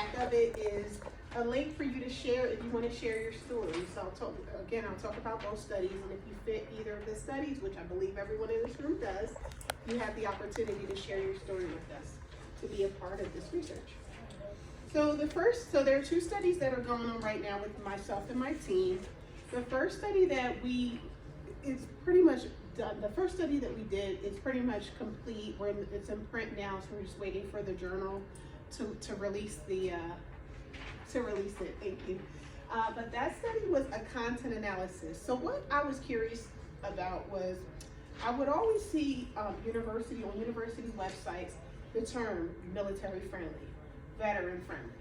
back of it is a link for you to share if you want to share your story. So I'll talk about both studies, and if you fit either of the studies, which I believe everyone in this room does, you have the opportunity to share your story with us, to be a part of this research. So there are two studies that are going on right now with myself and my team. The first study that it's pretty much done. The first study that we did is pretty much complete. It's in print now, so we're just waiting for the journal to release it. Thank you. But that study was a content analysis. So what I was curious about was, I would always see on university websites the term military friendly, veteran friendly.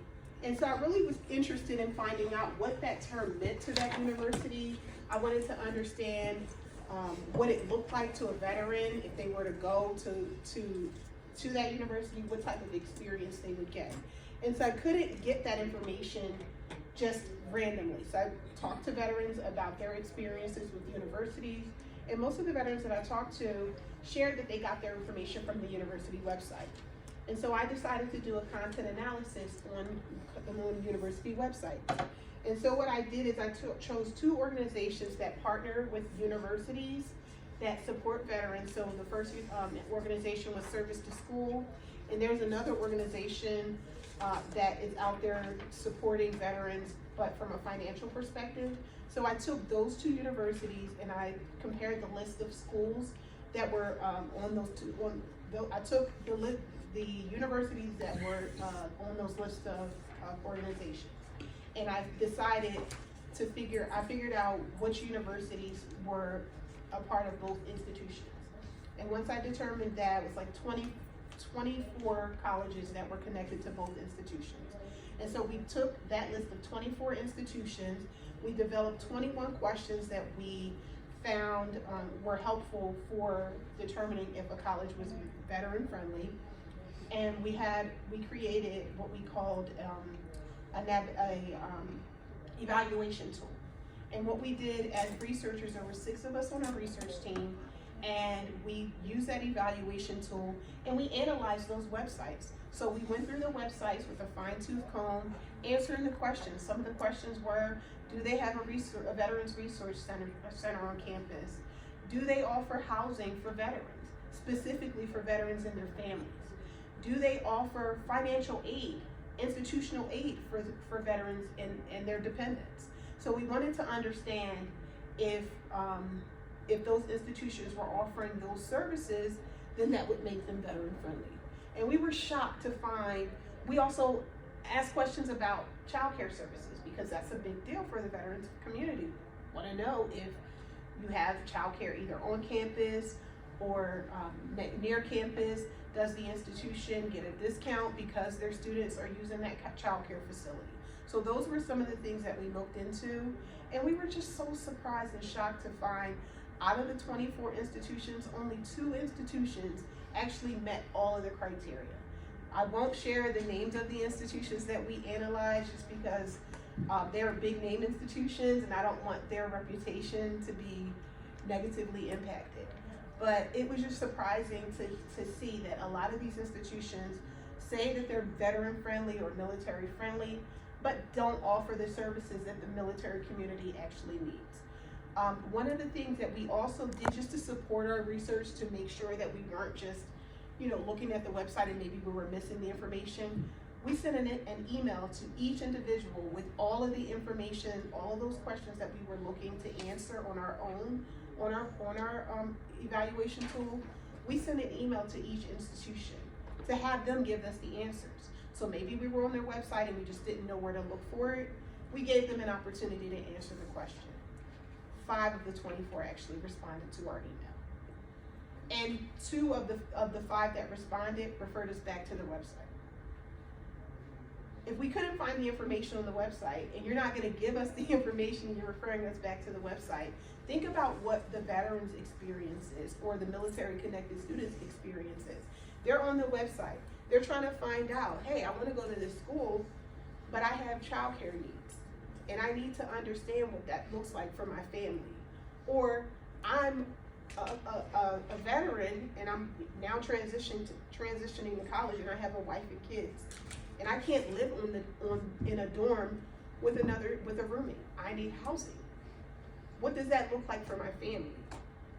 And so I really was interested in finding out what that term meant to that university. I wanted to understand what it looked like to a veteran if they were to go to that university, what type of experience they would get. And so I couldn't get that information just randomly. So I talked to veterans about their experiences with universities, and most of the veterans that I talked to shared that they got their information from the university website. And so I decided to do a content analysis on the university website. And so what I did is I chose two organizations that partner with universities that support veterans. So the first organization was Service to School, and there's another organization that is out there supporting veterans, but from a financial perspective. So I took those two universities and I compared the list of schools that were on those two. I took the universities that were on those lists of organizations, and I decided to I figured out which universities were a part of both institutions. And once I determined that, it was like 24 colleges that were connected to both institutions. And so we took that list of 24 institutions, we developed 21 questions that we found were helpful for determining if a college was veteran friendly. And we created what we called an evaluation tool. And what we did as researchers, there were 6 of us on our research team, and we used that evaluation tool and we analyzed those websites. So we went through the websites with a fine-tooth comb, answering the questions. Some of the questions were, do they have a Veterans Resource Center on campus? Do they offer housing for veterans, specifically for veterans and their families? Do they offer financial aid, institutional aid for veterans and their dependents? So we wanted to understand if those institutions were offering those services, then that would make them veteran friendly. And we were shocked to find, we also asked questions about childcare services, because that's a big deal for the veterans community. Want to know if you have childcare either on campus or near campus. Does the institution get a discount because their students are using that childcare facility? So those were some of the things that we looked into, and we were just so surprised and shocked to find out of the 24 institutions, only 2 institutions actually met all of the criteria. I won't share the names of the institutions that we analyzed just because they're big name institutions and I don't want their reputation to be negatively impacted. But it was just surprising to see that a lot of these institutions say that they're veteran friendly or military friendly, but don't offer the services that the military community actually needs. One of the things that we also did just to support our research, to make sure that we weren't just, looking at the website and maybe we were missing the information, we sent an email to each individual with all of the information, all of those questions that we were looking to answer on our own, on our evaluation tool. We sent an email to each institution to have them give us the answers. So maybe we were on their website and we just didn't know where to look for it. We gave them an opportunity to answer the question. 5 of the 24 actually responded to our email. And 2 of the 5 that responded referred us back to the website. If we couldn't find the information on the website, and you're not going to give us the information, you're referring us back to the website, think about what the veterans' experience is, or the military-connected students' experience is. They're on the website. They're trying to find out, hey, I want to go to this school, but I have childcare needs, and I need to understand what that looks like for my family. Or I'm a veteran, and I'm now transitioning to college, and I have a wife and kids. and I can't live in a dorm with a roommate. I need housing. What does that look like for my family?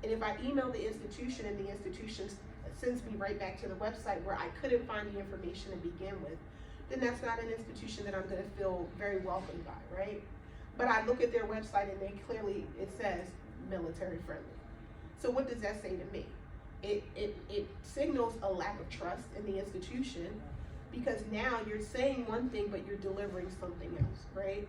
And if I email the institution and the institution sends me right back to the website where I couldn't find the information to begin with, then that's not an institution that I'm going to feel very welcomed by, right? But I look at their website and it says military friendly. So what does that say to me? It signals a lack of trust in the institution, because now you're saying one thing but you're delivering something else, right?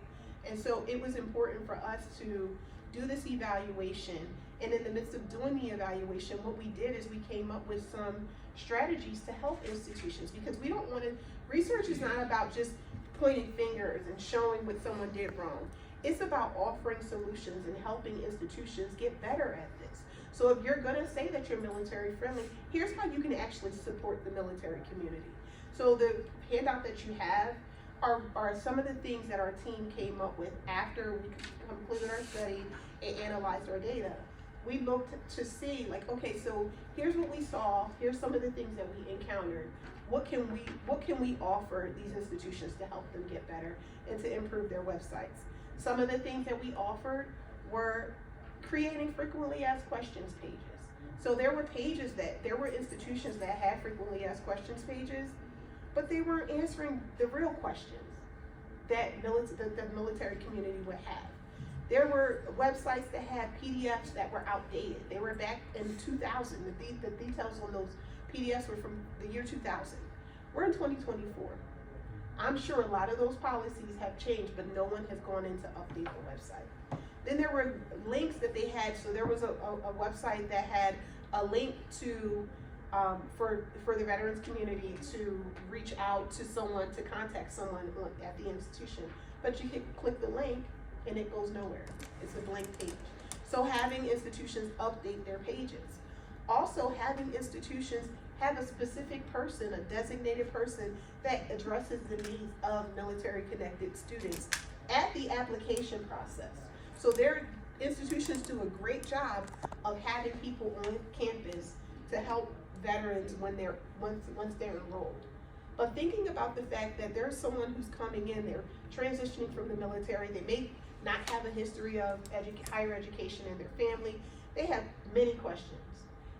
And so it was important for us to do this evaluation, and in the midst of doing the evaluation, what we did is we came up with some strategies to help institutions, because we don't want to, research is not about just pointing fingers and showing what someone did wrong. It's about offering solutions and helping institutions get better at this. So if you're gonna say that you're military friendly, here's how you can actually support the military community. So the handout that you have are some of the things that our team came up with after we completed our study and analyzed our data. We looked to see, like, okay, so here's what we saw, here's some of the things that we encountered. What can we offer these institutions to help them get better and to improve their websites? Some of the things that we offered were creating frequently asked questions pages. So there were institutions that had frequently asked questions pages, but they weren't answering the real questions that the military community would have. There were websites that had PDFs that were outdated. They were back in 2000. The details on those PDFs were from the year 2000. We're in 2024. I'm sure a lot of those policies have changed, but no one has gone in to update the website. Then there were links that they had. So there was a website that had a link to for the veterans community to reach out to someone, to contact someone at the institution. But you can click the link and it goes nowhere. It's a blank page. So having institutions update their pages. Also having institutions have a specific person, a designated person that addresses the needs of military connected students at the application process. So their institutions do a great job of having people on campus to help veterans once they're enrolled. But thinking about the fact that there's someone who's coming in, they're transitioning from the military, they may not have a history of higher education in their family, they have many questions,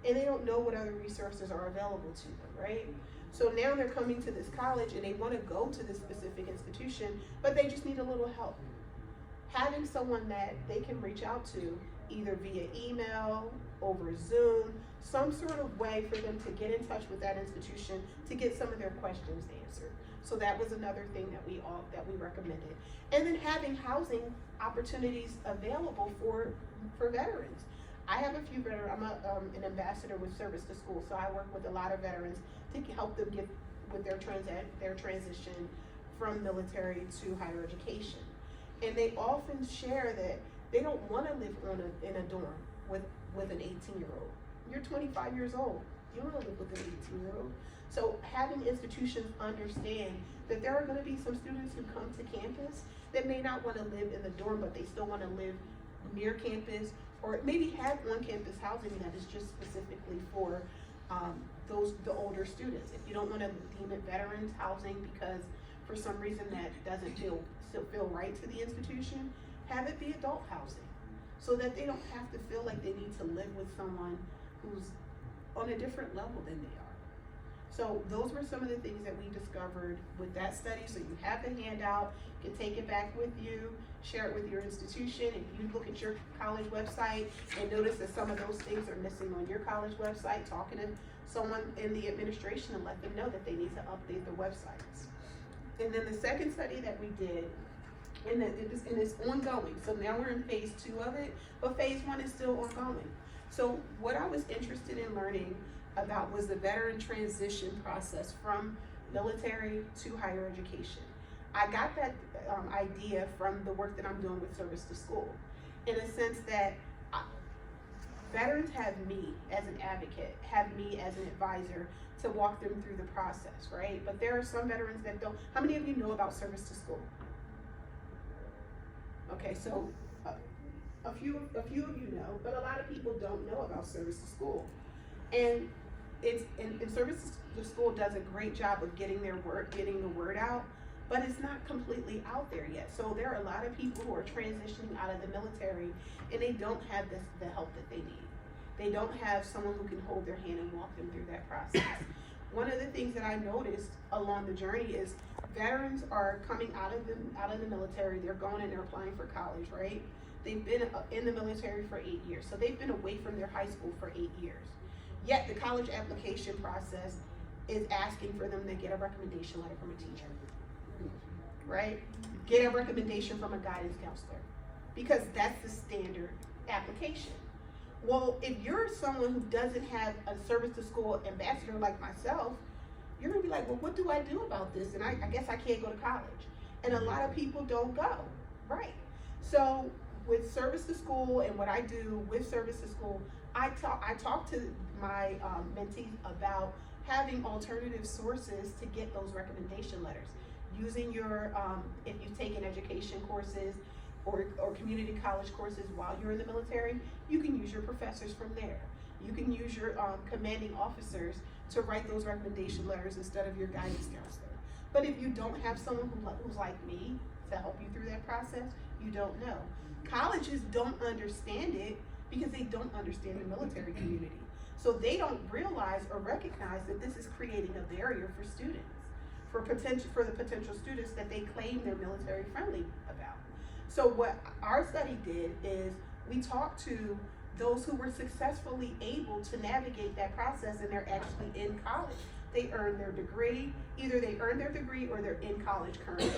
and they don't know what other resources are available to them, right? So now they're coming to this college and they want to go to this specific institution, but they just need a little help. Having someone that they can reach out to, either via email, over Zoom, some sort of way for them to get in touch with that institution to get some of their questions answered. So that was another thing that we recommended. And then having housing opportunities available for veterans. I have a few veterans. I'm an ambassador with Service to School, so I work with a lot of veterans to help them get with their transition from military to higher education. And they often share that they don't want to live in a dorm with an 18-year-old. You're 25 years old. You don't want to live with an 18-year-old. So having institutions understand that there are going to be some students who come to campus that may not want to live in the dorm, but they still want to live near campus, or maybe have on-campus housing that is just specifically for the older students. If you don't want to deem it veterans housing because for some reason that doesn't feel right to the institution, have it be adult housing, so that they don't have to feel like they need to live with someone who's on a different level than they are. So those were some of the things that we discovered with that study. So you have the handout, you can take it back with you, share it with your institution. If you look at your college website and notice that some of those things are missing on your college website, talking to someone in the administration and let them know that they need to update their websites. And then the second study that we did, and it's ongoing. So now we're in phase 2 of it, but phase 1 is still ongoing. So what I was interested in learning about was the veteran transition process from military to higher education. I got that idea from the work that I'm doing with Service to School, in a sense that veterans have me as an advocate, have me as an advisor to walk them through the process, right? But there are some veterans that don't. How many of you know about Service to School? Okay, so a few of you know, but a lot of people don't know about Service to School. And it's in service to school does a great job of getting the word out, but it's not completely out there yet. So there are a lot of people who are transitioning out of the military and they don't have the help that they need. They don't have someone who can hold their hand and walk them through that process. One of the things that I noticed along the journey is veterans are coming out of the military. They're going and they're applying for college, right? They've been in the military for 8 years, so they've been away from their high school for 8 years. Yet the college application process is asking for them to get a recommendation letter from a teacher, right? Get a recommendation from a guidance counselor, because that's the standard application. Well, if you're someone who doesn't have a service to school ambassador like myself, you're gonna be like, well, what do I do about this? And I guess I can't go to college. And a lot of people don't go, right? So with service to school and what I do with service to school, I talk to my mentees about having alternative sources to get those recommendation letters. Using your, if you've taken education courses or community college courses while you're in the military, you can use your professors from there. You can use your commanding officers to write those recommendation letters instead of your guidance counselor. But if you don't have someone who's like me to help you through that process, you don't know. Colleges don't understand it because they don't understand the military community. So they don't realize or recognize that this is creating a barrier for students, for the potential students that they claim they're military friendly about. So what our study did is we talked to those who were successfully able to navigate that process and they're actually in college. They earned their degree, either they earned their degree or they're in college currently.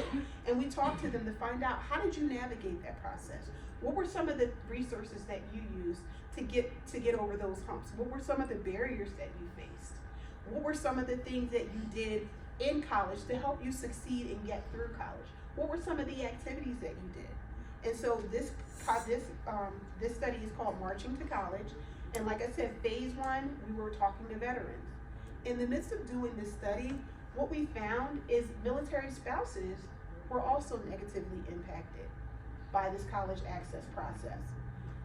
And we talked to them to find out, how did you navigate that process? What were some of the resources that you used to get over those humps? What were some of the barriers that you faced? What were some of the things that you did in college to help you succeed and get through college? What were some of the activities that you did? And so this study is called Marching to College. And like I said, phase 1, we were talking to veterans. In the midst of doing this study, what we found is military spouses were also negatively impacted by this college access process.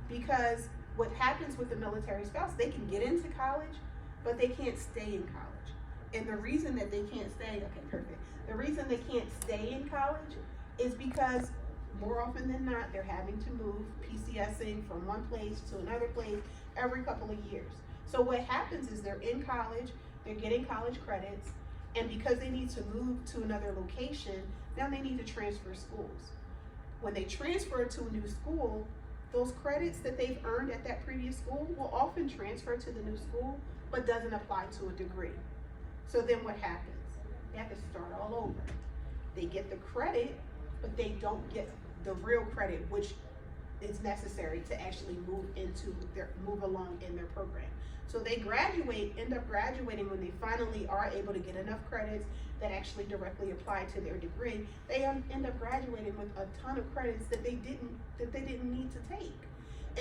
Because what happens with the military spouse, they can get into college, but they can't stay in college. And the reason that they can't stay, okay, perfect. The reason they can't stay in college is because more often than not, they're having to move PCSing from one place to another place every couple of years. So what happens is they're in college, they're getting college credits, and because they need to move to another location, now they need to transfer schools. When they transfer to a new school, those credits that they've earned at that previous school will often transfer to the new school, but doesn't apply to a degree. So then what happens? They have to start all over. They get the credit, but they don't get the real credit, which is necessary to actually move along in their program. So they end up graduating when they finally are able to get enough credits that actually directly apply to their degree. They end up graduating with a ton of credits that they didn't need to take.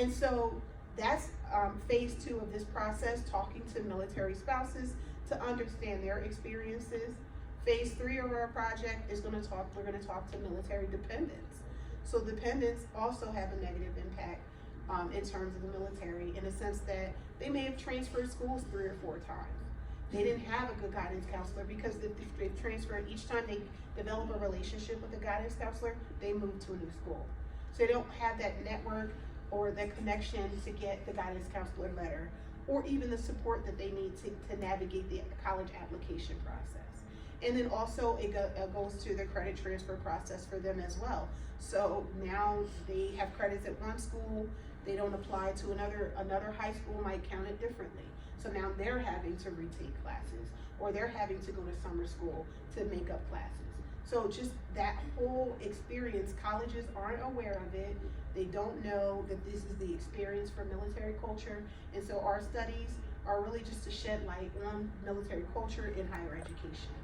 And so that's phase 2 of this process, talking to military spouses to understand their experiences. Phase 3 of our project is we're gonna talk to military dependents. So dependents also have a negative impact in terms of the military, in the sense that they may have transferred schools 3 or 4 times. They didn't have a good guidance counselor because they've transferred, each time they develop a relationship with a guidance counselor, they move to a new school. So they don't have that network or that connection to get the guidance counselor letter, or even the support that they need to navigate the college application process. And then also it goes to the credit transfer process for them as well. So now they have credits at one school, they don't apply to another high school, might count it differently. So now they're having to retake classes, or they're having to go to summer school to make up classes. So just that whole experience, colleges aren't aware of it. They don't know that this is the experience for military culture. And so our studies are really just to shed light on military culture in higher education.